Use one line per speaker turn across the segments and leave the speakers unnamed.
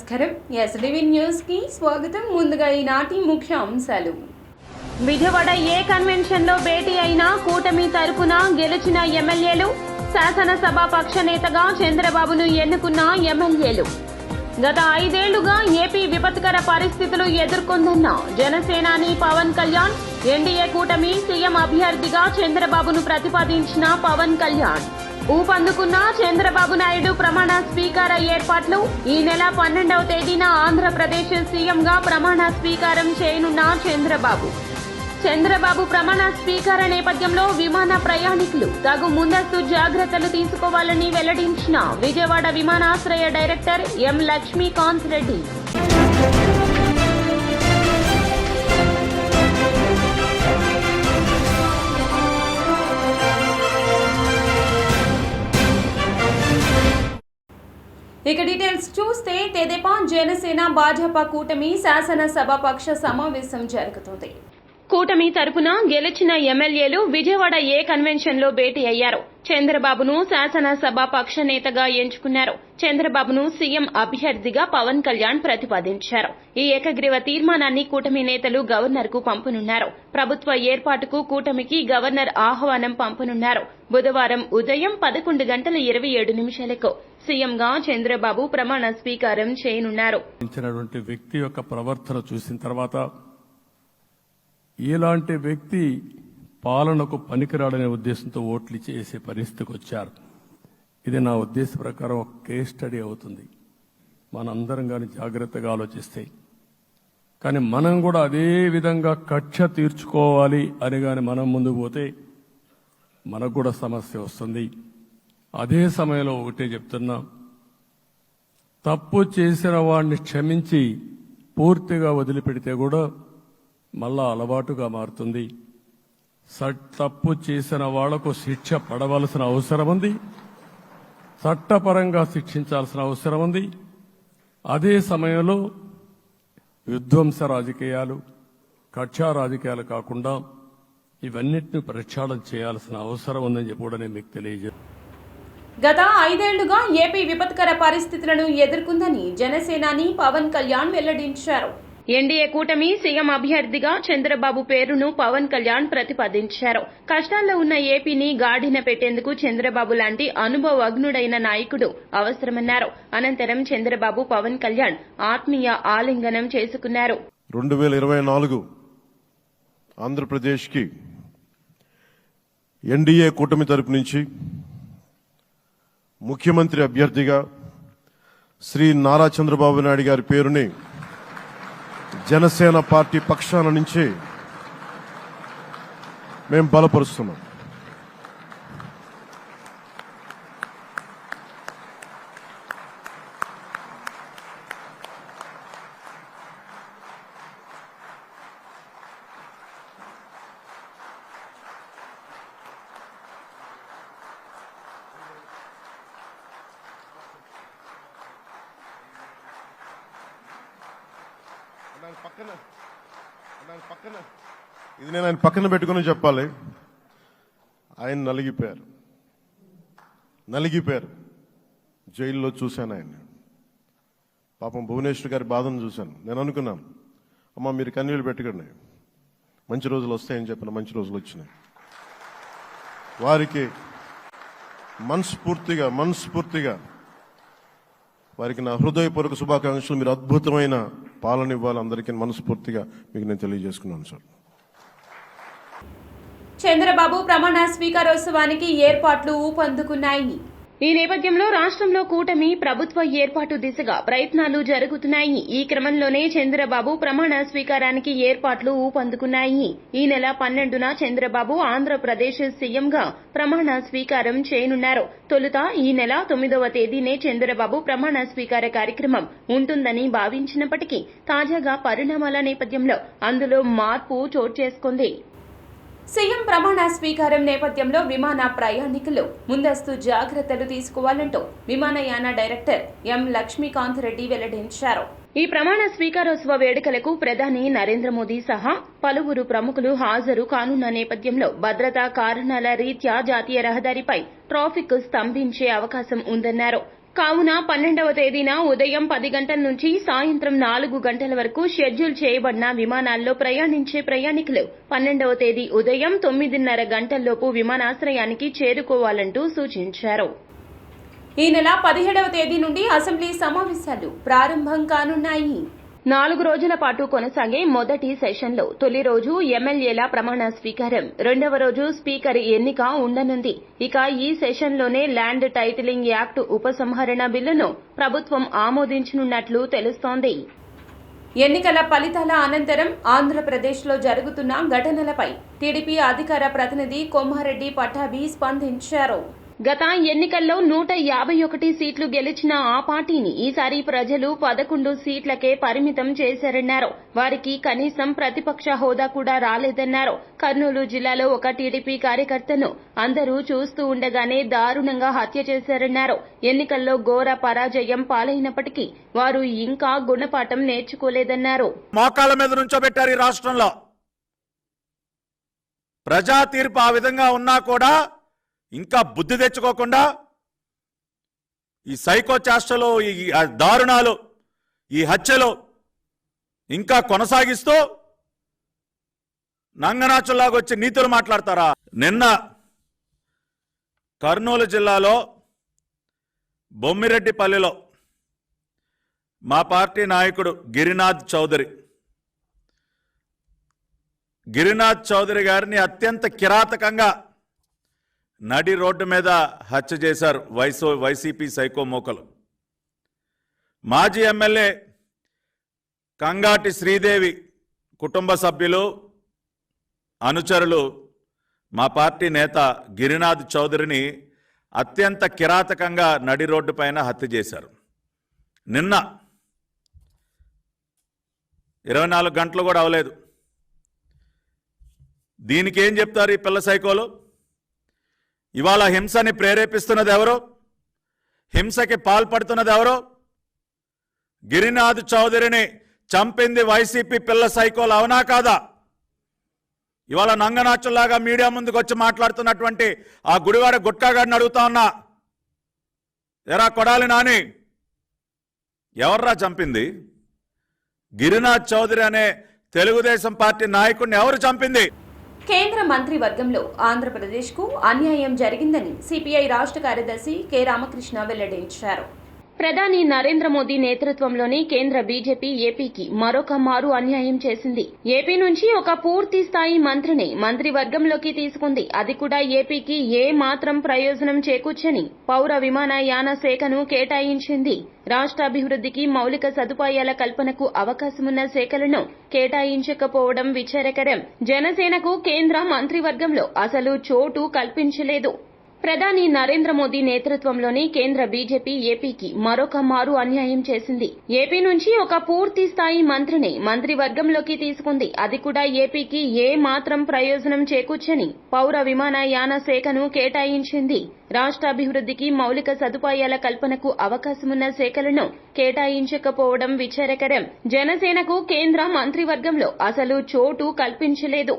నమస్కారం. SDV news కి స్వాగతం. ముందుగా ఈనాటి ముఖ్య అంశాలు.
విజయవాడ ఏ కన్వెన్షన్ లో భేటీ అయిన కూటమి తరపున గెలిచిన ఎమ్మెల్యేలు, శాసనసభ పక్ష నేతగా చంద్రబాబును ఎన్నుకున్న ఎమ్మెల్యేలు. గత 5 ఏళ్లుగా ఏపీ విపత్కర పరిస్థితులు ఎదుర్కొందన్న జనసేనాని పవన్ కళ్యాణ్, ఎన్డీఏ కూటమి సీఎం అభ్యర్థిగా చంద్రబాబును ప్రతిపాదించిన పవన్ కళ్యాణ్. ఊపందుకున్న చంద్రబాబు నాయుడు ప్రమాణ స్వీకార ఏర్పాట్లు. ఈ నెల 12వ తేదీన ఆంధ్రప్రదేశ్ సీఎంగా ప్రమాణ స్వీకారం చేయనున్న చంద్రబాబు ప్రమాణ స్వీకార నేపథ్యంలో విమాన ప్రయాణికులు తగు ముందస్తు జాగ్రత్తలు తీసుకోవాలని వెల్లడించిన విజయవాడ విమానాశ్రయ డైరెక్టర్ ఎం లక్ష్మీకాంత్ రెడ్డి.
ఇక డీటెయిల్స్ చూస్తే తెదేపా, జనసేన, భాజపా కూటమి శాసనసభ పక్ష సమావేశం జరుగుతుంది.
కూటమి తరపున గెలిచిన ఎమ్మెల్యేలు విజయవాడ ఏ కన్వెన్షన్ లో భేటీ అయ్యారు. చంద్రబాబును శాసనసభ పక్ష నేతగా ఎంచుకున్నారు. చంద్రబాబును సీఎం అభ్యర్థిగా పవన్ కళ్యాణ్ ప్రతిపాదించారు. ఈ ఏకగ్రీవ తీర్మానాన్ని కూటమి నేతలు గవర్నర్ కు పంపనున్నారు. ప్రభుత్వ ఏర్పాటుకు కూటమికి గవర్నర్ ఆహ్వానం పంపనున్నారు. బుధవారం ఉదయం 11:27 సీఎంగా చంద్రబాబు ప్రమాణ స్వీకారం చేయనున్నారు.
వ్యక్తి యొక్క ప్రవర్తన చూసిన తర్వాత ఇలాంటి వ్యక్తి పాలనకు పనికిరాడనే ఉద్దేశంతో ఓట్లు చేసే పరిస్థితికి వచ్చారు. ఇది నా ఉద్దేశ ప్రకారం ఒక కేస్ స్టడీ అవుతుంది. మనందరం కానీ జాగ్రత్తగా ఆలోచిస్తే. కానీ మనం కూడా అదే విధంగా కక్ష తీర్చుకోవాలి అని కానీ మనం ముందుకు పోతే మనకు కూడా సమస్య వస్తుంది. అదే సమయంలో ఒకటే చెప్తున్నా, తప్పు చేసిన వాడిని క్షమించి పూర్తిగా వదిలిపెడితే కూడా మళ్ళా అలవాటుగా మారుతుంది. తప్పు చేసిన వాళ్లకు శిక్ష పడవలసిన అవసరం ఉంది, చట్టపరంగా శిక్షించాల్సిన అవసరం ఉంది. అదే సమయంలో విధ్వంస రాజకీయాలు, కక్షా రాజకీయాలు కాకుండా ఇవన్నిటిని ప్రక్షాళన చేయాల్సిన అవసరం ఉందని చెప్పి కూడా నేను మీకు తెలియజేస్తాను.
గత 5 ఏళ్లుగా ఏపీ విపత్కర పరిస్థితులను ఎదుర్కొందని జనసేనాని పవన్ కళ్యాణ్ వెల్లడించారు.
ఎన్డీఏ కూటమి సీఎం అభ్యర్థిగా చంద్రబాబు పేరును పవన్ కళ్యాణ్ ప్రతిపాదించారు. కష్టాల్లో ఉన్న ఏపీని గాడిన పెట్టేందుకు చంద్రబాబు లాంటి అనుభవజ్ఞుడైన నాయకుడు అవసరమన్నారు. అనంతరం చంద్రబాబు పవన్ కళ్యాణ్ ఆత్మీయ ఆలింగనం చేసుకున్నారు.
2024 ఆంధ్రప్రదేశ్కి ఎన్డీఏ కూటమి తరపు నుంచి ముఖ్యమంత్రి అభ్యర్థిగా శ్రీ నారా చంద్రబాబు నాయుడు గారి పేరుని జనసేన పార్టీ పక్షాన నుంచి మేము బలపరుస్తున్నాం. ఇది నేను ఆయన పక్కన పెట్టుకుని చెప్పాలి. ఆయన నలిగిపోయారు. జైల్లో చూశాను ఆయన్ని. పాపం భువనేశ్వర్ గారి బాధను చూశాను. నేను అనుకున్నాను, అమ్మ మీరు కన్నీళ్లు పెట్టకండి, మంచి రోజులు వస్తాయని చెప్పిన మంచి రోజులు వచ్చినాయి. వారికి మనస్ఫూర్తిగా వారికి నా హృదయపూర్వక శుభాకాంక్షలు. మీరు అద్భుతమైన పాలన ఇవ్వాలి అందరికీ మనస్ఫూర్తిగా మీకు నేను తెలియజేసుకున్నాను సార్.
చంద్రబాబు ప్రమాణ స్వీకారోత్సవానికి ఏర్పాట్లు ఊపందుకున్నాయి.
ఈ నేపథ్యంలో రాష్ట్రంలో కూటమి ప్రభుత్వ ఏర్పాటు దిశగా ప్రయత్నాలు జరుగుతున్నాయి. ఈ క్రమంలోనే చంద్రబాబు ప్రమాణ స్వీకారానికి ఏర్పాట్లు ఊపందుకున్నాయి. ఈ నెల 12న చంద్రబాబు ఆంధ్రప్రదేశ్ సీఎంగా ప్రమాణ స్వీకారం చేయనున్నారు. తొలుత ఈ నెల 9వ తేదీనే చంద్రబాబు ప్రమాణ స్వీకార కార్యక్రమం ఉంటుందని భావించినప్పటికీ తాజాగా పరిణామాల నేపథ్యంలో అందులో మార్పు చోటు చేసుకుంది.
సీఎం ప్రమాణ స్వీకారం నేపథ్యంలో విమాన ప్రయాణికులు ముందస్తు జాగ్రత్తలు తీసుకోవాలంటూ విమానయాన డైరెక్టర్ ఎం లక్ష్మీకాంత్ రెడ్డి వెల్లడించారు.
ఈ ప్రమాణ స్వీకారోత్సవ వేడుకలకు ప్రధాని నరేంద్ర మోదీ సహా పలువురు ప్రముఖులు హాజరు కానున్న నేపథ్యంలో భద్రతా కారణాల రీత్యా జాతీయ రహదారిపై ట్రాఫిక్ స్తంభించే అవకాశం ఉందన్నారు. కావున 12వ తేదీన ఉదయం 10 గంటల నుంచి సాయంత్రం 4 గంటల వరకు షెడ్యూల్ చేయబడిన విమానాల్లో ప్రయాణించే ప్రయాణికులు 12వ తేదీ ఉదయం 9:30 గంటల్లోపు విమానాశ్రయానికి చేరుకోవాలంటూ సూచించారు.
ఈ నెల 17వ తేదీ నుండి అసెంబ్లీ సమావేశాలు ప్రారంభం కానున్నాయి.
4 రోజుల పాటు కొనసాగే మొదటి సెషన్లో తొలి రోజు ఎమ్మెల్యేల ప్రమాణ స్వీకారం, రెండవ రోజు స్పీకర్ ఎన్నిక ఉండనుంది. ఇక ఈ సెషన్లోనే ల్యాండ్ టైటిలింగ్ యాక్ట్ ఉపసంహరణ బిల్లును ప్రభుత్వం ఆమోదించనున్నట్లు తెలుస్తోంది.
ఎన్నికల ఫలితాల అనంతరం ఆంధ్రప్రదేశ్లో జరుగుతున్న ఘటనలపై టీడీపీ అధికార ప్రతినిధి కొమ్మారెడ్డి పట్టాభి స్పందించారు.
గత ఎన్నికల్లో 151 సీట్లు గెలిచిన ఆ పార్టీని ఈసారి ప్రజలు 11 సీట్లకే పరిమితం చేశారన్నారు. వారికి కనీసం ప్రతిపక్ష హోదా కూడా రాలేదన్నారు. కర్నూలు జిల్లాలో ఒక టీడీపీ కార్యకర్తను అందరూ చూస్తూ ఉండగానే దారుణంగా హత్య చేశారన్నారు. ఎన్నికల్లో ఘోర పరాజయం పాలైనప్పటికీ వారు ఇంకా గుణపాఠం నేర్చుకోలేదన్నారు.
మోకాళ్ళ మీద నుంచోబెట్టారు ఈ రాష్ట్రంలో. ప్రజా తీర్పు ఆ విధంగా ఉన్నా కూడా ఇంకా బుద్ధి తెచ్చుకోకుండా ఈ సైకో చేష్టలు, ఈ దారుణాలు, ఈ హత్యలు ఇంకా కొనసాగిస్తూ నంగనాచుల్లాగా వచ్చి నీతులు మాట్లాడతారా? నిన్న కర్నూలు జిల్లాలో బొమ్మిరెడ్డిపల్లిలో మా పార్టీ నాయకుడు గిరినాథ్ చౌదరి గారిని అత్యంత కిరాతకంగా నడి రోడ్డు మీద హత్య చేశారు వైసీపీ సైకో మోకలు. మాజీ ఎమ్మెల్యే కంగాటి శ్రీదేవి కుటుంబ సభ్యులు, అనుచరులు మా పార్టీ నేత గిరినాథ్ చౌదరిని అత్యంత కిరాతకంగా నడి రోడ్డు పైన హత్య చేశారు. నిన్న 24 గంటలు కూడా అవలేదు. దీనికి ఏం చెప్తారు ఈ పిల్ల సైకోలు? ఇవాళ హింసని ప్రేరేపిస్తున్నది ఎవరో? హింసకి పాల్పడుతున్నది ఎవరో? గిరినాథ్ చౌదరిని చంపింది వైసీపీ పిల్ల సైకోలు, అవునా కాదా? ఇవాళ నంగనాచుల్లాగా మీడియా ముందుకు వచ్చి మాట్లాడుతున్నటువంటి ఆ గుడివాడ గుట్కాగాడిని అడుగుతా ఉన్నా, ఎరా కొడాలి నాని, ఎవర్రా చంపింది? గిరినాథ్ చౌదరి అనే తెలుగుదేశం పార్టీ నాయకుడిని ఎవరు చంపింది?
కేంద్ర మంత్రివర్గంలో ఆంధ్రప్రదేశ్కు అన్యాయం జరిగిందని సిపిఐ రాష్ట్ర కార్యదర్శి కె రామకృష్ణ వెల్లడించారు.
ప్రధాని నరేంద్ర మోదీ నేతృత్వంలోని కేంద్ర బీజేపీ ఏపీకి మరొక మారు అన్యాయం చేసింది. ఏపీ నుంచి ఒక పూర్తి స్థాయి మంత్రిని మంత్రివర్గంలోకి తీసుకుంది. అది కూడా ఏపీకి ఏ మాత్రం ప్రయోజనం చేకూర్చని పౌర విమానయాన శాఖను కేటాయించింది. రాష్ట్రాభివృద్ధికి మౌలిక సదుపాయాల కల్పనకు అవకాశమున్న శాఖలను కేటాయించకపోవడం విచారకరం. జనసేనకు కేంద్ర మంత్రివర్గంలో అసలు చోటు కల్పించలేదు. ప్రధాని నరేంద్ర మోదీ నేతృత్వంలోని కేంద్ర బీజేపీ ఏపీకి మరొక మారు అన్యాయం చేసింది. ఏపీ నుంచి ఒక పూర్తి స్థాయి మంత్రిని మంత్రివర్గంలోకి తీసుకుంది. అది కూడా ఏపీకి ఏ మాత్రం ప్రయోజనం చేకూర్చని పౌర విమానయాన శాఖను కేటాయించింది. రాష్ట్రాభివృద్ధికి మౌలిక సదుపాయాల కల్పనకు అవకాశమున్న శాఖలను కేటాయించకపోవడం విచారకరం. జనసేనకు కేంద్ర మంత్రివర్గంలో అసలు చోటు కల్పించలేదు.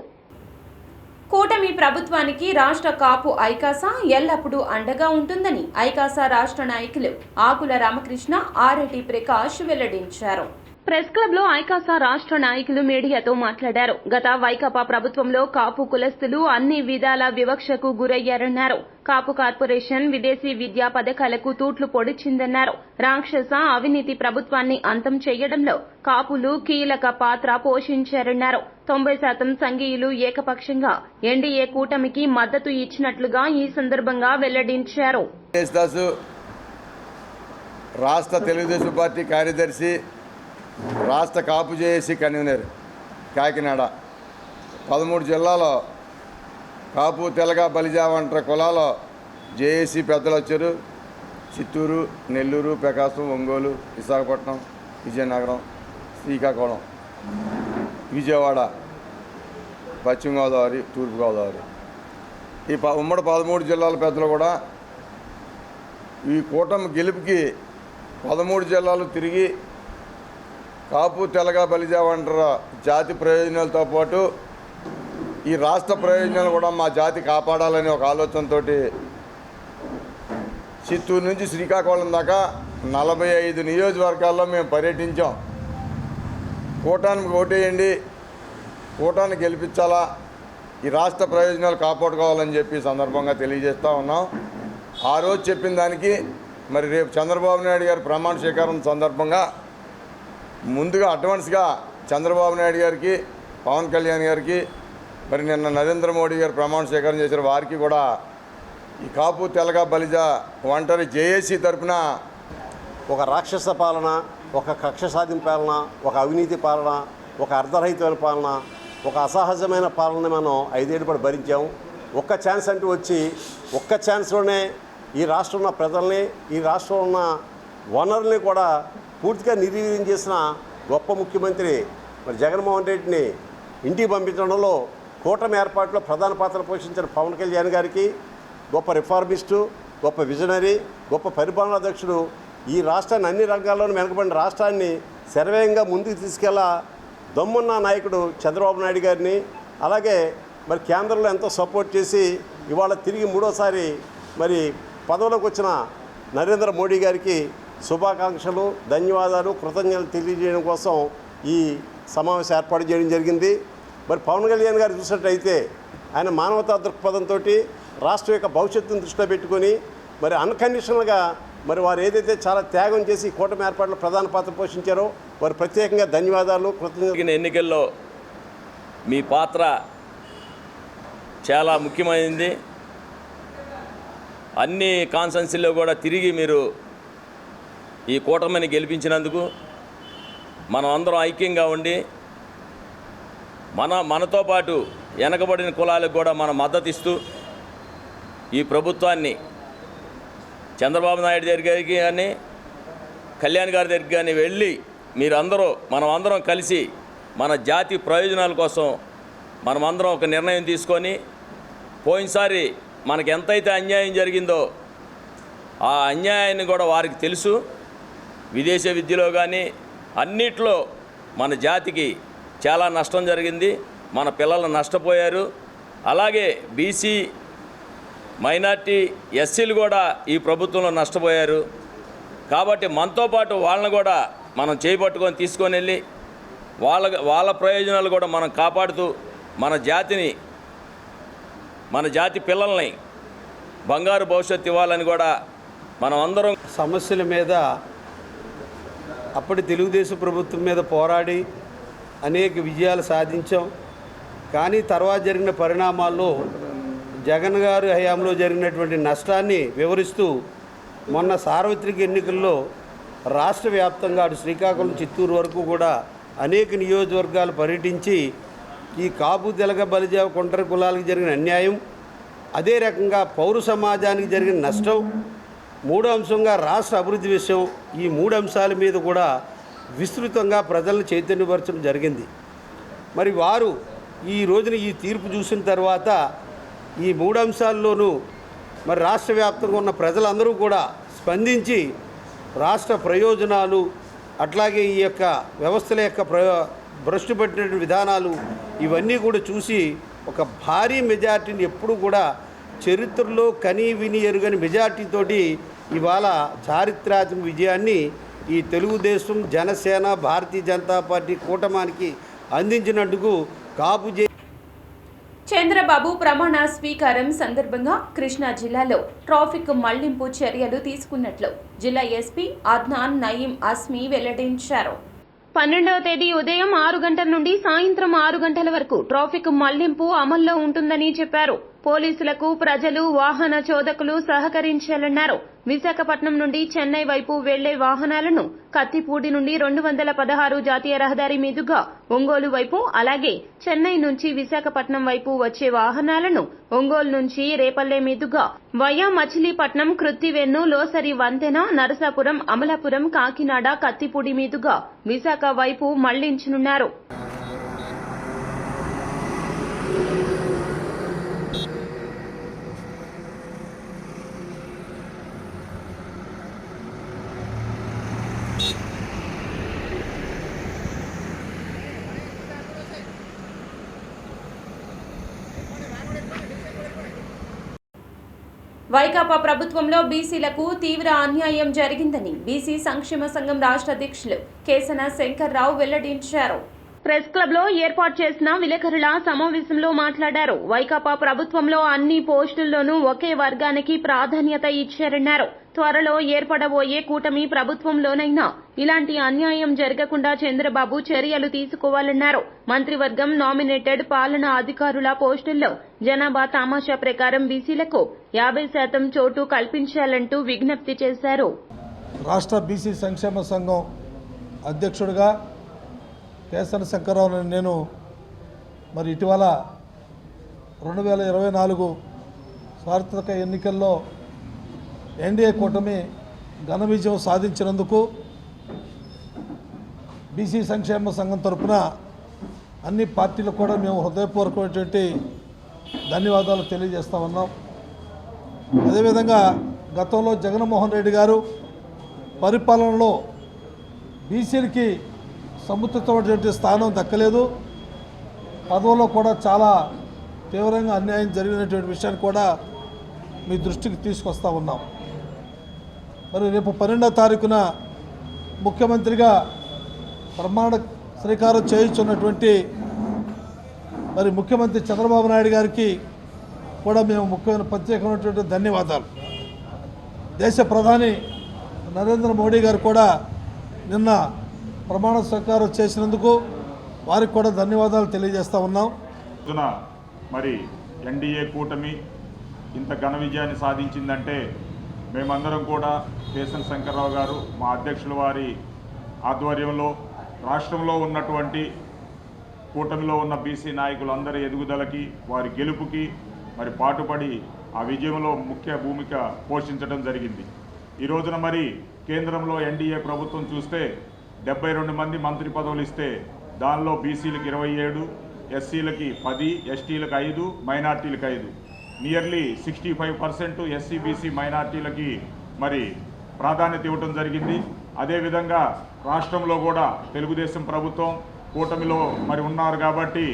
కూటమి ప్రభుత్వానికి రాష్ట్ర కాపు ఐకాసా ఎల్లప్పుడూ అండగా ఉంటుందని ఐకాసా రాష్ట్ర నాయకులు ఆకుల రామకృష్ణ, ఆర్ఎటి ప్రకాష్ వెల్లడించారు.
ప్రెస్ క్లబ్ లో ఐకాసా రాష్ట్ర నాయకులు మీడియాతో మాట్లాడారు. గత వైకాపా ప్రభుత్వంలో కాపు కులస్తులు అన్ని విధాల వివక్షకు గురయ్యారన్నారు. కాపు కార్పొరేషన్ విదేశీ విద్యా పథకాలకు తూట్లు పొడిచిందన్నారు. రాక్షస అవినీతి ప్రభుత్వాన్ని అంతం చేయడంలో కాపులు కీలక పాత్ర పోషించారన్నారు. 90% సంఘీయులు ఏకపక్షంగా ఎన్డీఏ కూటమికి మద్దతు ఇచ్చినట్లుగా ఈ సందర్భంగా వెల్లడించారు.
రాష్ట్ర తెలుగుదేశం పార్టీ కార్యదర్శి, రాష్ట్ర కాపు జేఏసీ కన్వీనర్, కాకినాడ. 13 జిల్లాలో కాపు, తెలగ, బలిజ వంటి కులాల జేఏసీ పెద్దలు వచ్చారు. చిత్తూరు, నెల్లూరు, ప్రకాశం, ఒంగోలు, విశాఖపట్నం, విజయనగరం, శ్రీకాకుళం, విజయవాడ, పశ్చిమ గోదావరి, తూర్పుగోదావరి, ఈ ఉమ్మడి 13 జిల్లాల పెద్దలు కూడా ఈ కూటమి గెలుపుకి 13 జిల్లాలు తిరిగి కాపు, తెలగ, బలిజ వంటి జాతి ప్రయోజనాలతో పాటు ఈ రాష్ట్ర ప్రయోజనాలు కూడా మా జాతి కాపాడాలని ఒక ఆలోచనతో చిత్తూరు నుంచి శ్రీకాకుళం దాకా 45 నియోజకవర్గాల్లో మేము పర్యటించాం. కూటమికి ఓటేయండి, కూటమిని గెలిపించాలా, ఈ రాష్ట్ర ప్రయోజనాలు కాపాడుకోవాలని చెప్పి సందర్భంగా తెలియజేస్తూ ఉన్నాం. ఆ రోజు చెప్పిన దానికి మరి రేపు చంద్రబాబు నాయుడు గారి ప్రమాణ స్వీకారం సందర్భంగా ముందుగా అడ్వాన్స్గా చంద్రబాబు నాయుడు గారికి, పవన్ కళ్యాణ్ గారికి, మరి నిన్న నరేంద్ర మోడీ గారు ప్రమాణ స్వీకారం చేసిన వారికి కూడా ఈ కాపు తెలగ బలిజ ఒంటరి జేఏసీ తరఫున
ఒక రాక్షస పాలన, ఒక కక్ష సాధింపు పాలన, ఒక అవినీతి పాలన, ఒక అర్ధరహితమైన పాలన, ఒక అసహజమైన పాలన మనం 5 ఏళ్ళు కూడా భరించాం. ఒక్క ఛాన్స్ అంటూ వచ్చి ఒక్క ఛాన్స్లోనే ఈ రాష్ట్రంలో ఉన్న ప్రజల్ని, ఈ రాష్ట్రంలో ఉన్న వనరుల్ని కూడా పూర్తిగా నిర్వీర్యం చేసిన గొప్ప ముఖ్యమంత్రి మరి జగన్మోహన్ రెడ్డిని ఇంటికి పంపించడంలో కూటమి ఏర్పాటులో ప్రధాన పాత్ర పోషించిన పవన్ కళ్యాణ్ గారికి, గొప్ప రిఫార్మిస్టు, గొప్ప విజనరీ, గొప్ప పరిపాలనాధ్యక్షుడు, ఈ రాష్ట్రాన్ని అన్ని రంగాల్లోనూ వెనుకబడిన రాష్ట్రాన్ని శరవేగంగా ముందుకు తీసుకెళ్లా దమ్మున్న నాయకుడు చంద్రబాబు నాయుడు గారిని, అలాగే మరి కేంద్రంలో ఎంతో సపోర్ట్ చేసి ఇవాళ తిరిగి 3వసారి మరి పదవిలోకి వచ్చిన నరేంద్ర మోడీ గారికి శుభాకాంక్షలు, ధన్యవాదాలు, కృతజ్ఞతలు తెలియజేయడం కోసం ఈ సమావేశం ఏర్పాటు చేయడం జరిగింది. మరి పవన్ కళ్యాణ్ గారు చూసినట్టయితే ఆయన మానవతా దృక్పథంతో రాష్ట్రం యొక్క భవిష్యత్తును దృష్టిలో పెట్టుకొని మరి అన్కండిషనల్గా మరి వారు ఏదైతే చాలా త్యాగం చేసి కూటమి ఏర్పాటులో ప్రధాన పాత్ర పోషించారో వారు ప్రత్యేకంగా ధన్యవాదాలు, కృతజ్ఞతలు.
ఎన్నికల్లో మీ పాత్ర చాలా ముఖ్యమైనది. అన్ని కాన్స్టిట్యున్సీల్లో కూడా తిరిగి మీరు ఈ కూటమిని గెలిపించినందుకు మనం అందరం ఐక్యంగా ఉండి మనతో పాటు వెనకబడిన కులాలకు కూడా మనం మద్దతు ఇస్తూ ఈ ప్రభుత్వాన్ని చంద్రబాబు నాయుడు దగ్గరికి కానీ కళ్యాణ్ గారి దగ్గరికి కానీ వెళ్ళి మనం అందరం కలిసి మన జాతి ప్రయోజనాల కోసం మనమందరం ఒక నిర్ణయం తీసుకొని పోయినసారి మనకు ఎంతైతే అన్యాయం జరిగిందో ఆ అన్యాయాన్ని కూడా వారికి తెలుసు. విదేశీ విద్యలో కానీ అన్నిట్లో మన జాతికి చాలా నష్టం జరిగింది, మన పిల్లలు నష్టపోయారు. అలాగే బీసీ, మైనార్టీ, ఎస్సీలు కూడా ఈ ప్రభుత్వంలో నష్టపోయారు. కాబట్టి మనతో పాటు వాళ్ళని కూడా మనం చేపట్టుకొని తీసుకొని వెళ్ళి వాళ్ళ ప్రయోజనాలు కూడా మనం కాపాడుతూ మన జాతి పిల్లల్ని బంగారు భవిష్యత్తు ఇవ్వాలని కూడా మనం అందరం
సమస్యల మీద అప్పటి తెలుగుదేశం ప్రభుత్వం మీద పోరాడి అనేక విజయాలు సాధించాం. కానీ తర్వాత జరిగిన పరిణామాల్లో జగన్ గారి హయాంలో జరిగినటువంటి నష్టాన్ని వివరిస్తూ మొన్న సార్వత్రిక ఎన్నికల్లో రాష్ట్ర వ్యాప్తంగా అటు శ్రీకాకుళం, చిత్తూరు వరకు కూడా అనేక నియోజకవర్గాలు పర్యటించి ఈ కాపు తెలగ బలిజ కొంటరి కులాలకు జరిగిన అన్యాయం, అదే రకంగా పౌర సమాజానికి జరిగిన నష్టం, 3వ అంశంగా రాష్ట్ర అభివృద్ధి విషయం, ఈ 3 అంశాల మీద కూడా విస్తృతంగా ప్రజలను చైతన్యపరచడం జరిగింది. మరి వారు ఈ రోజున ఈ తీర్పు చూసిన తర్వాత ఈ 3 అంశాల్లోనూ మరి రాష్ట్ర వ్యాప్తంగా ఉన్న ప్రజలందరూ కూడా స్పందించి రాష్ట్ర ప్రయోజనాలు, అట్లాగే ఈ యొక్క వ్యవస్థల యొక్క భ్రష్టు పట్టిన విధానాలు ఇవన్నీ కూడా చూసి ఒక భారీ మెజార్టీని ఎప్పుడు కూడా చరిత్రలో కనీ విని ఎరుగని మెజార్టీతోటి ఇవాళ చారిత్రాత్మక విజయాన్ని ఈ తెలుగుదేశం, జనసేన, భారతీయ జనతా పార్టీ కూటమానికి అందించినందుకు కాపు
చంద్రబాబు ప్రమాణ స్వీకారం సందర్భంగా కృష్ణా జిల్లాలో ట్రాఫిక్ మళ్లింపు చర్యలు తీసుకున్నట్లు జిల్లా ఎస్పీ అద్నాన్ నయీం అస్మీ వెల్లడించారు.
12వ తేదీ ఉదయం 6 గంటల నుండి సాయంత్రం 6 గంటల వరకు ట్రాఫిక్ మళ్లింపు అమల్లో ఉంటుందని చెప్పారు. పోలీసులకు ప్రజలు, వాహన చోదకులు సహకరించాలన్నారు. విశాఖపట్నం నుండి చెన్నై వైపు వెళ్లే వాహనాలను కత్తిపూడి నుండి 216 జాతీయ రహదారి మీదుగా ఒంగోలు వైపు, అలాగే చెన్నై నుంచి విశాఖపట్నం వైపు వచ్చే వాహనాలను ఒంగోలు నుంచి రేపల్లె మీదుగా వయా మచిలీపట్నం, కృత్తివెన్ను, లోసరి వంతెన, నరసాపురం, అమలాపురం, కాకినాడ, కత్తిపూడి మీదుగా విశాఖ వైపు మళ్లించనున్నారు.
వైకాపా ప్రభుత్వంలో బీసీలకు తీవ్ర అన్యాయం జరిగిందని బీసీ సంక్షేమ సంఘం రాష్ట్ర అధ్యక్షులు కేసన శంకర్రావు వెల్లడించారు.
ప్రెస్ క్లబ్ లో ఏర్పాటు చేసిన విలేకరుల సమావేశంలో మాట్లాడారు. వైకాపా ప్రభుత్వంలో అన్ని పోస్టుల్లోనూ ఒకే వర్గానికి ప్రాధాన్యత ఇచ్చారన్నారు. త్వరలో ఏర్పడబోయే కూటమి ప్రభుత్వంలోనైనా ఇలాంటి అన్యాయం జరగకుండా చంద్రబాబు చర్యలు తీసుకోవాలన్నారు. మంత్రివర్గం నామినేటెడ్ పాలనా అధికారుల పోస్టుల్లో జనాభా తమాషా ప్రకారం బీసీలకు 50% చోటు కల్పించాలంటూ విజ్ఞప్తి చేశారు.
రాష్ట్ర బీసీ సంక్షేమ సంఘం అధ్యక్షుడిగా కేసన శంకర్రావు నేను మరి ఇటీవల 2024 సార్వత్రిక ఎన్నికల్లో ఎన్డీఏ కూటమి ఘన విజయం సాధించినందుకు బీసీ సంక్షేమ సంఘం తరఫున అన్ని పార్టీలకు కూడా మేము హృదయపూర్వకమైనటువంటి ధన్యవాదాలు తెలియజేస్తా ఉన్నాం. అదేవిధంగా గతంలో జగన్మోహన్ రెడ్డి గారు పరిపాలనలో బీసీలకి సముచితమైనటువంటి స్థానం దక్కలేదు. పదవుల్లో కూడా చాలా తీవ్రంగా అన్యాయం జరిగినటువంటి విషయాన్ని కూడా మీ దృష్టికి తీసుకొస్తా ఉన్నాం. మరి రేపు 12వ తారీఖున ముఖ్యమంత్రిగా ప్రమాణ శ్రీకారం చేయించున్నటువంటి మరి ముఖ్యమంత్రి చంద్రబాబు నాయుడు గారికి కూడా మేము ముఖ్యమైన ప్రత్యేకమైనటువంటి ధన్యవాదాలు. దేశ ప్రధాని నరేంద్ర మోడీ గారు కూడా నిన్న ప్రమాణ స్వీకారం చేసినందుకు వారికి కూడా ధన్యవాదాలు తెలియజేస్తా ఉన్నాం.
మరి ఎన్డీఏ కూటమి ఇంత ఘన విజయాన్ని సాధించిందంటే మేమందరం కూడా కేసన శంకర్రావు గారు మా అధ్యక్షుల వారి ఆధ్వర్యంలో రాష్ట్రంలో ఉన్నటువంటి కూటమిలో ఉన్న బీసీ నాయకులందరి ఎదుగుదలకి వారి గెలుపుకి మరి పాటుపడి ఆ విజయంలో ముఖ్య భూమిక పోషించడం జరిగింది. ఈ రోజున మరి కేంద్రంలో ఎన్డీఏ ప్రభుత్వం చూస్తే 72 మంది మంత్రి పదవులు ఇస్తే దానిలో బీసీలకు 27, ఎస్సీలకి 10, ఎస్టీలకు 5, మైనార్టీలకు 5, నియర్లీ 65% ఎస్సీ బీసీ మైనార్టీలకి మరి ప్రాధాన్యత ఇవ్వడం జరిగింది. అదేవిధంగా రాష్ట్రంలో కూడా తెలుగుదేశం ప్రభుత్వం కూటమిలో మరి ఉన్నారు కాబట్టి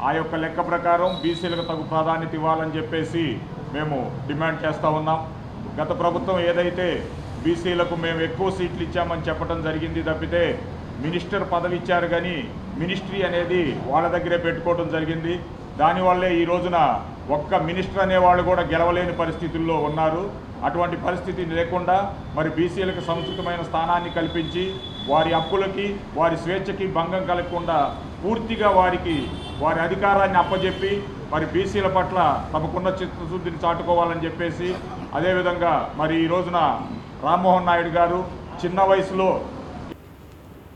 ఆ యొక్క లెక్క ప్రకారం బీసీలకు తగు ప్రాధాన్యత ఇవ్వాలని చెప్పేసి మేము డిమాండ్ చేస్తూ ఉన్నాం. గత ప్రభుత్వం ఏదైతే బీసీలకు మేము ఎక్కువ సీట్లు ఇచ్చామని చెప్పడం జరిగింది తప్పితే మినిస్టర్ పదవి ఇచ్చారు కానీ మినిస్ట్రీ అనేది వాళ్ళ దగ్గరే పెట్టుకోవడం జరిగింది. దానివల్లే ఈ రోజున ఒక్క మినిస్టర్ అనేవాళ్ళు కూడా గెలవలేని పరిస్థితుల్లో ఉన్నారు. అటువంటి పరిస్థితి లేకుండా మరి బీసీలకు సముచితమైన స్థానాన్ని కల్పించి వారి హక్కులకి వారి స్వేచ్ఛకి భంగం కలగకుండా పూర్తిగా వారికి వారి అధికారాన్ని అప్పజెప్పి మరి బీసీల పట్ల తమకున్న చిత్తశుద్ధిని చాటుకోవాలని చెప్పేసి అదేవిధంగా మరి ఈ రోజున రామ్మోహన్ నాయుడు గారు చిన్న వయసులో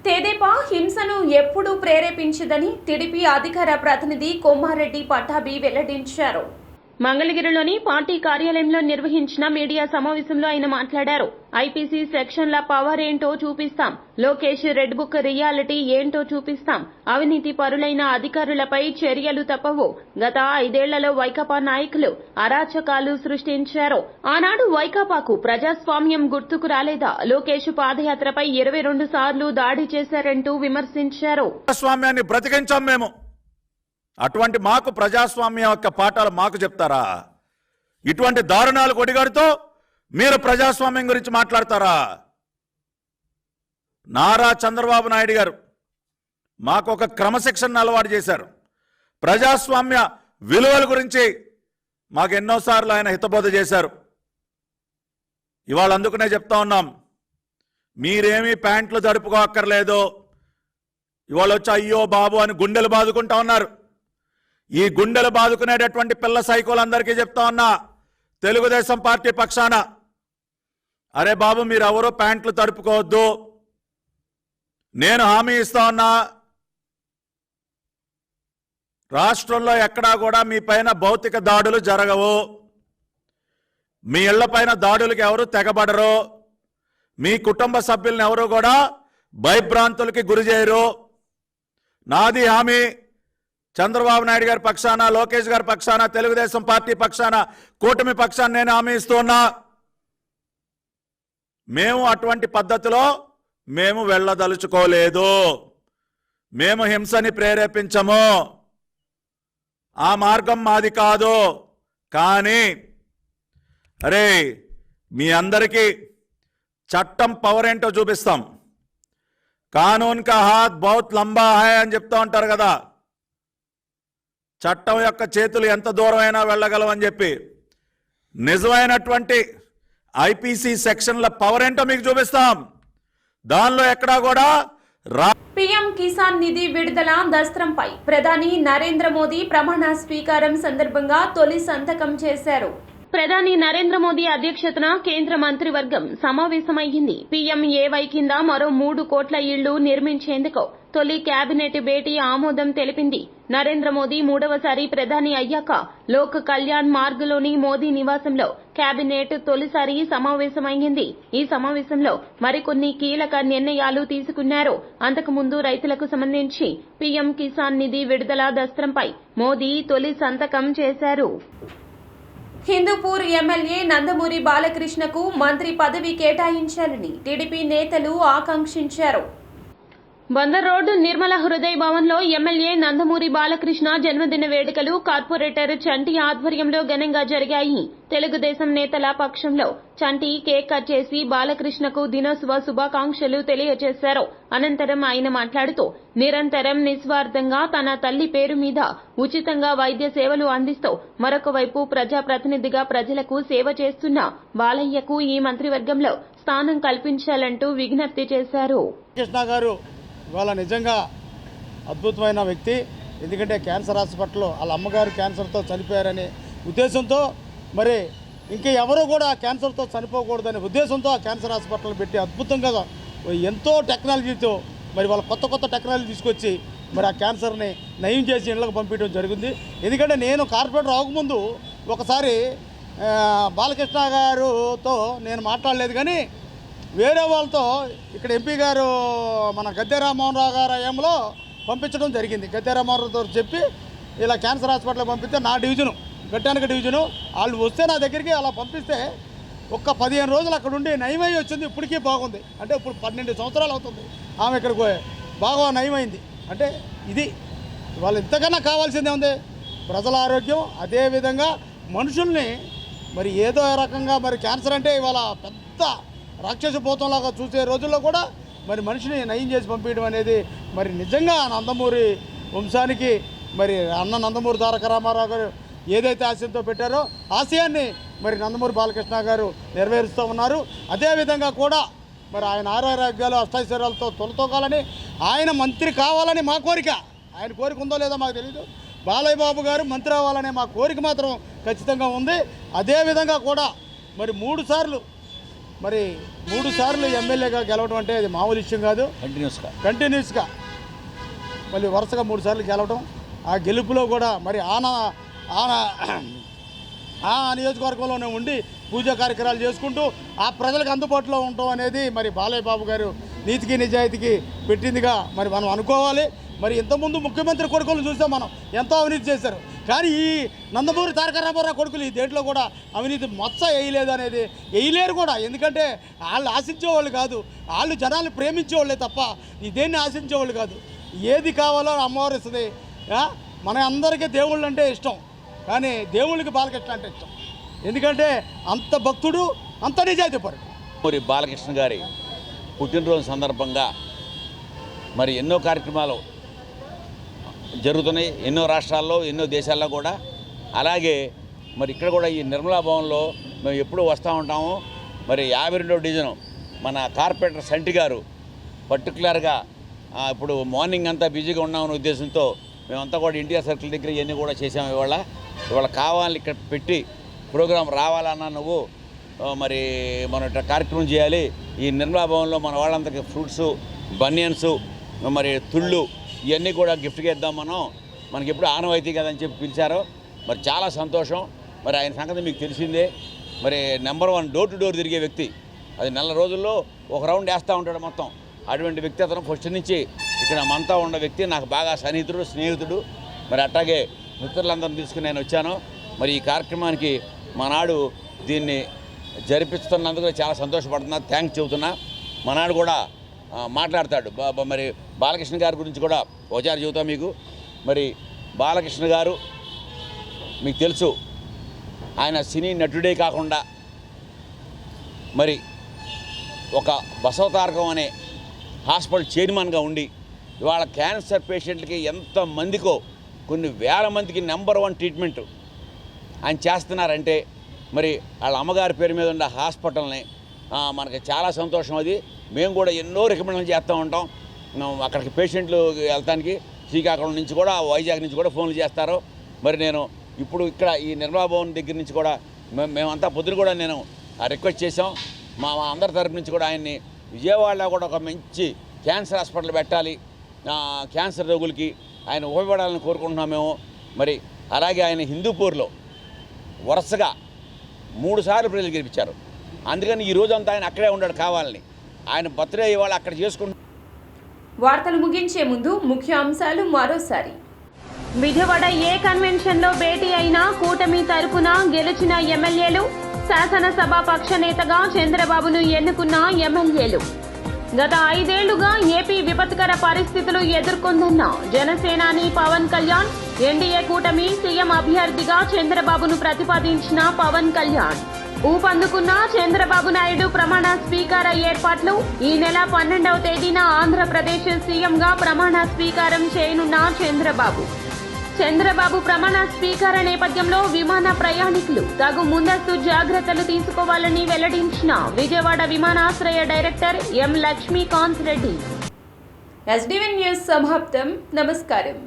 తెదేపా హింసను ఎప్పుడూ ప్రేరేపించదని టీడీపీ అధికార ప్రతినిధి కొమ్మారెడ్డి పట్టాభి వెల్లడించారు.
మంగళగిరిలోని పార్టీ కార్యాలయంలో నిర్వహించిన మీడియా సమావేశంలో ఆయన మాట్లాడారు. ఐపీసీ సెక్షన్ల పవర్ ఏంటో చూపిస్తాం, లోకేష్ రెడ్ బుక్ రియాలిటీ ఏంటో చూపిస్తాం, అవినీతి పరులైన అధికారులపై చర్యలు తప్పవు. గత 5 ఏళ్లలో వైకాపా నాయకులు అరాచకాలు సృష్టించారు. ఆనాడు వైకాపాకు ప్రజాస్వామ్యం గుర్తుకు రాలేదా? లోకేష్ పాదయాత్రపై 22 సార్లు దాడి చేశారంటూ విమర్శించారు.
ప్రజాస్వామ్యాన్ని బ్రతికించాం మేము. అటువంటి మాకు ప్రజాస్వామ్యం యొక్క పాఠాలు మాకు చెప్తారా? ఇటువంటి దారుణాలు కొడిగాడుతో మీరు ప్రజాస్వామ్యం గురించి మాట్లాడతారా? నారా చంద్రబాబు నాయుడు గారు మాకు ఒక క్రమశిక్షణ అలవాటు చేశారు. ప్రజాస్వామ్య విలువల గురించి మాకు ఎన్నోసార్లు ఆయన హితబోధ చేశారు. ఇవాళ అందుకనే చెప్తా ఉన్నాం, మీరేమీ ప్యాంట్లు తడుపుకోక్కర్లేదు. ఇవాళ వచ్చి అయ్యో బాబు అని గుండెలు బాదుకుంటా ఉన్నారు. ఈ గుండెలు బాదుకునేటటువంటి పిల్ల సైకోలందరికీ చెప్తా ఉన్నా, తెలుగుదేశం పార్టీ పక్షాన, అరే బాబు మీరు ఎవరో ప్యాంట్లు తడుపుకోవద్దు. నేను హామీ ఇస్తా ఉన్నా, రాష్ట్రంలో ఎక్కడా కూడా మీ పైన భౌతిక దాడులు జరగవు. మీ ఇళ్ల పైన దాడులకు ఎవరు తెగబడరు. మీ కుటుంబ సభ్యులను ఎవరు కూడా భయభ్రాంతులకి గురి చేయరు. నాది హామీ. చంద్రబాబు నాయుడు గారి పక్షాన, లోకేష్ గారి పక్షాన, తెలుగుదేశం పార్టీ పక్షాన, కూటమి పక్షాన నేను హామీ ఇస్తున్నా. మేము అటువంటి పద్ధతిలో మేము వెళ్ళదలుచుకోలేదు. మేము హింసని ప్రేరేపించము. ఆ మార్గం మాది కాదు. కానీ అరే మీ అందరికీ చట్టం పవర్ ఏంటో చూపిస్తాం. కానూన్ కా హాత్ బహుత్ లంబా హై అని చెప్తా ఉంటారు కదా. చట్టం యొక్క చేతులు ఎంత దూరమైనా వెళ్ళగలవని చెప్పి నిజమైనటువంటి ఐపీసీ సెక్షన్ల పవర్ ఏంటో మీకు చూపిస్తాం. దానిలో ఎక్కడా కూడా
పీఎం కిసాన్ నిధి విడుదల దస్త్రంపై ప్రధాని నరేంద్ర మోదీ ప్రమాణ స్వీకారం సందర్భంగా తొలి సంతకం చేశారు.
ప్రధాని నరేంద్ర మోదీ అధ్యక్షతన కేంద్ర మంత్రివర్గం సమావేశమైంది. పీఎంఏవై కింద మరో 3 కోట్ల ఇళ్లు నిర్మించేందుకు తొలి కేబినెట్ భేటీ ఆమోదం తెలిపింది. నరేంద్ర మోదీ 3వసారి ప్రధాని అయ్యాక లోక్ కళ్యాణ్ మార్గ్లోని మోదీ నివాసంలో కేబినెట్ తొలిసారి సమావేశమైంది. ఈ సమావేశంలో మరికొన్ని కీలక నిర్ణయాలు తీసుకున్నారు. అంతకుముందు రైతులకు సంబంధించి పీఎం కిసాన్ నిధి విడుదల దస్త్రంపై మోదీ తొలి సంతకం చేశారు.
హిందూపూర్ ఎమ్మెల్యే నందమూరి బాలకృష్ణకు మంత్రి పదవి కేటాయించాలని టీడీపీ నేతలు ఆకాంక్షించారు.
బందర్ రోడ్ నిర్మల హృదయ భవన్లో ఎమ్మెల్యే నందమూరి బాలకృష్ణ జన్మదిన వేడుకలు కార్పొరేటర్ చంటి ఆధ్వర్యంలో ఘనంగా జరిగాయి. తెలుగుదేశం నేతల పక్షంలో చంటి కేక్ కట్ చేసి బాలకృష్ణకు దినోత్సవ శుభాకాంక్షలు తెలియజేశారు. అనంతరం ఆయన మాట్లాడుతూ నిరంతరం నిస్వార్థంగా తన తల్లి పేరు మీద ఉచితంగా వైద్య సేవలు అందిస్తూ మరొక వైపు ప్రజాప్రతినిధిగా ప్రజలకు సేవ చేస్తున్న బాలయ్యకు ఈ మంత్రివర్గంలో స్థానం కల్పించాలంటూ విజ్ఞప్తి చేశారు.
ఇవాళ నిజంగా అద్భుతమైన వ్యక్తి. ఎందుకంటే క్యాన్సర్ హాస్పిటల్లో వాళ్ళ అమ్మగారు క్యాన్సర్తో చనిపోయారనే ఉద్దేశంతో, మరి ఇంకా ఎవరూ కూడా క్యాన్సర్తో చనిపోకూడదనే ఉద్దేశంతో ఆ క్యాన్సర్ హాస్పిటల్ పెట్టి అద్భుతంగా ఎంతో టెక్నాలజీతో మరి వాళ్ళ కొత్త టెక్నాలజీ తీసుకొచ్చి మరి ఆ క్యాన్సర్ని నయం చేసి ఇళ్లకు పంపించడం జరిగింది. ఎందుకంటే నేను కార్పొరేటర్ అవ్వకముందు ఒకసారి బాలకృష్ణ గారుతో నేను మాట్లాడలేదు, కానీ వేరే వాళ్ళతో ఇక్కడ ఎంపీ గారు మన గద్దె రామ్మోహన్ రావు గారు హయాంలో పంపించడం జరిగింది. గద్దె రామ్మోహన్ రావుతో చెప్పి ఇలా క్యాన్సర్ హాస్పిటల్కి పంపిస్తే నా డివిజను గట్టానిక డివిజను వాళ్ళు వస్తే నా దగ్గరికి అలా పంపిస్తే ఒక్క 15 రోజులు అక్కడ ఉండి నయమై వచ్చింది. ఇప్పటికీ బాగుంది. అంటే ఇప్పుడు 12 సంవత్సరాలు అవుతుంది ఆమె ఇక్కడికి బాగా నయమైంది. అంటే ఇది వాళ్ళు ఇంతకన్నా కావాల్సిందే ఉంది. ప్రజల ఆరోగ్యం, అదేవిధంగా మనుషుల్ని మరి ఏదో రకంగా మరి క్యాన్సర్ అంటే ఇవాళ పెద్ద రాక్షసపోతంలాగా చూసే రోజుల్లో కూడా మరి మనిషిని నయం చేసి పంపించడం అనేది మరి నిజంగా నందమూరి వంశానికి మరి అన్న నందమూరి తారక రామారావు గారు ఏదైతే ఆశయంతో పెట్టారో ఆశయాన్ని మరి నందమూరి బాలకృష్ణ గారు నెరవేరుస్తూ ఉన్నారు. అదేవిధంగా కూడా మరి ఆయన ఆరోగ్యాలు అష్టైశ్వర్యాలతో తొలతోగాలని, ఆయన మంత్రి కావాలని మా కోరిక. ఆయన కోరిక ఉందో లేదో మాకు తెలియదు. బాలయ్య బాబు గారు మంత్రి అవ్వాలనే మా కోరిక మాత్రం ఖచ్చితంగా ఉంది. అదేవిధంగా కూడా మరి 3 సార్లు ఎమ్మెల్యేగా గెలవడం అంటే అది మామూలు విషయం కాదు. కంటిన్యూస్గా మళ్ళీ వరుసగా 3 సార్లు గెలవడం, ఆ గెలుపులో కూడా మరి ఆ నియోజకవర్గంలోనే ఉండి పూజా కార్యక్రమాలు చేసుకుంటూ ఆ ప్రజలకు అందుబాటులో ఉండటం అనేది మరి బాలయ్య బాబు గారు నీతికి నిజాయితీకి పెట్టిందిగా మరి మనం అనుకోవాలి. మరి ఇంతకుముందు ముఖ్యమంత్రి కొడుకులను చూస్తే మనం ఎంతో అవినీతి చేశారు, కానీ ఈ నందమూరి తారక రామారావు కొడుకులు ఈ దేంట్లో కూడా అవినీతి మచ్చ వేయలేదు అనేది వేయలేరు కూడా. ఎందుకంటే వాళ్ళు ఆశించేవాళ్ళు కాదు, వాళ్ళు జనాలు ప్రేమించేవాళ్ళే తప్ప ఈ దేన్ని ఆశించేవాళ్ళు కాదు. ఏది కావాలో అమ్మవారు ఇస్తుంది. మన అందరికీ దేవుళ్ళు అంటే ఇష్టం, కానీ దేవుళ్ళకి బాలకృష్ణ అంటే ఇష్టం. ఎందుకంటే అంత భక్తుడు, అంత నిజాయితీపరుడు.
మరి బాలకృష్ణ గారి పుట్టినరోజు సందర్భంగా మరి ఎన్నో కార్యక్రమాలు జరుగుతున్నాయి, ఎన్నో రాష్ట్రాల్లో, ఎన్నో దేశాల్లో కూడా. అలాగే మరి ఇక్కడ కూడా ఈ నిర్మలా భవన్లో మేము ఎప్పుడూ వస్తూ ఉంటాము. మరి 52వ డివిజను మన కార్పొరేటర్ సంటి గారు పర్టికులర్గా ఇప్పుడు మార్నింగ్ అంతా బిజీగా ఉన్నామనే ఉద్దేశంతో మేమంతా కూడా ఎన్టీఆర్ సర్కిల్ దగ్గర ఇవన్నీ కూడా చేసాము. ఇవాళ కావాలని ఇక్కడ పెట్టి ప్రోగ్రాం రావాలన్నా నువ్వు మరి మనం ఇట్లా కార్యక్రమం చేయాలి. ఈ నిర్మలా భవన్లో మన వాళ్ళందరికీ ఫ్రూట్స్, బనియన్స్, మరి తుళ్ళు ఇవన్నీ కూడా గిఫ్ట్గా ఇద్దాం, మనకి ఎప్పుడు ఆనవాయితీ కదని చెప్పి పిలిచారు. మరి చాలా సంతోషం. మరి ఆయన సంగతి మీకు తెలిసిందే. మరి నెంబర్ 1 డోర్ టు డోర్ తిరిగే వ్యక్తి. అది నెల రోజుల్లో ఒక రౌండ్ వేస్తూ ఉంటాడు మొత్తం. అటువంటి వ్యక్తి అతను ఫస్ట్ నుంచి ఇక్కడ మనతో ఉన్న వ్యక్తి, నాకు బాగా సన్నిహితుడు, స్నేహితుడు. మరి అట్లాగే మిత్రులందరినీ తీసుకుని నేను వచ్చాను. మరి ఈ కార్యక్రమానికి మనాడు దీన్ని జరిపిస్తున్నందుకు చాలా సంతోషపడుతున్నా, థ్యాంక్స్ చెబుతున్నా. మనాడు కూడా మాట్లాడతాడు. మరి బాలకృష్ణ గారి గురించి కూడా ఒకసారి చెబుతాం మీకు. మరి బాలకృష్ణ గారు మీకు తెలుసు, ఆయన సినీ నటుడే కాకుండా
మరి ఒక బసవతారకం అనే హాస్పిటల్ చైర్మన్గా ఉండి ఇవాళ క్యాన్సర్ పేషెంట్లకి ఎంతమందికో కొన్ని వేల మందికి నెంబర్ 1 ట్రీట్మెంట్ ఆయన చేస్తున్నారంటే మరి వాళ్ళ అమ్మగారి పేరు మీద ఉన్న హాస్పిటల్ని మనకి చాలా సంతోషం. అది మేము కూడా ఎన్నో రికమెండేషన్ చేస్తూ ఉంటాం. అక్కడికి పేషెంట్లు వెళ్తానికి శ్రీకాకుళం నుంచి కూడా వైజాగ్ నుంచి కూడా ఫోన్లు చేస్తారు. మరి నేను ఇప్పుడు ఇక్కడ ఈ నిర్మలా భవన్ దగ్గర నుంచి కూడా మేమంతా పొద్దున కూడా నేను రిక్వెస్ట్ చేసాం. మా అందరి తరపు నుంచి కూడా ఆయన్ని విజయవాడలో కూడా ఒక మంచి క్యాన్సర్ హాస్పిటల్ పెట్టాలి, క్యాన్సర్ రోగులకి ఆయన ఉపయోగపడాలని కోరుకుంటున్నాం మేము. మరి అలాగే ఆయన హిందూపూర్లో వరుసగా 3 సార్లు ప్రజలు గెలిపించారు. అందుకని ఈ రోజంతా ఆయన అక్కడే ఉన్నాడు కావాలని. ఆయన బర్త్డే ఇవాళ అక్కడ చేసుకుంటున్నారు.
వార్తలు ముగించే ముందు ముఖ్య అంశాలు మరోసారి.
విజయవాడ ఏ కన్వెన్షన్లో భేటీ అయిన కూటమి తరపున గెలిచిన ఎమ్మెల్యేలు, శాసనసభ పక్ష నేతగా చంద్రబాబును ఎన్నుకున్న ఎమ్మెల్యేలు. గత 5 ఏళ్లుగా ఏపీ విపత్కర పరిస్థితులు ఎదుర్కొందన్న జనసేనాని పవన్ కళ్యాణ్. ఎన్డీఏ కూటమి సీఎం అభ్యర్థిగా చంద్రబాబును ప్రతిపాదించిన పవన్ కళ్యాణ్. ఊపందుకున్న చంద్రబాబు నాయుడు ప్రమాణ స్వీకార ఏర్పాట్లు. ఈ నెల 12వ తేదీన ఆంధ్రప్రదేశ్ సీఎంగా ప్రమాణ స్వీకారం చేయనున్న చంద్రబాబు ప్రమాణ స్వీకార నేపథ్యంలో విమాన ప్రయాణికులు తగు ముందస్తు జాగ్రత్తలు తీసుకోవాలని వెల్లడించిన విజయవాడ విమానాశ్రయ director M Lakshmikant Reddy.
SDV news సమాప్తం. నమస్కారం.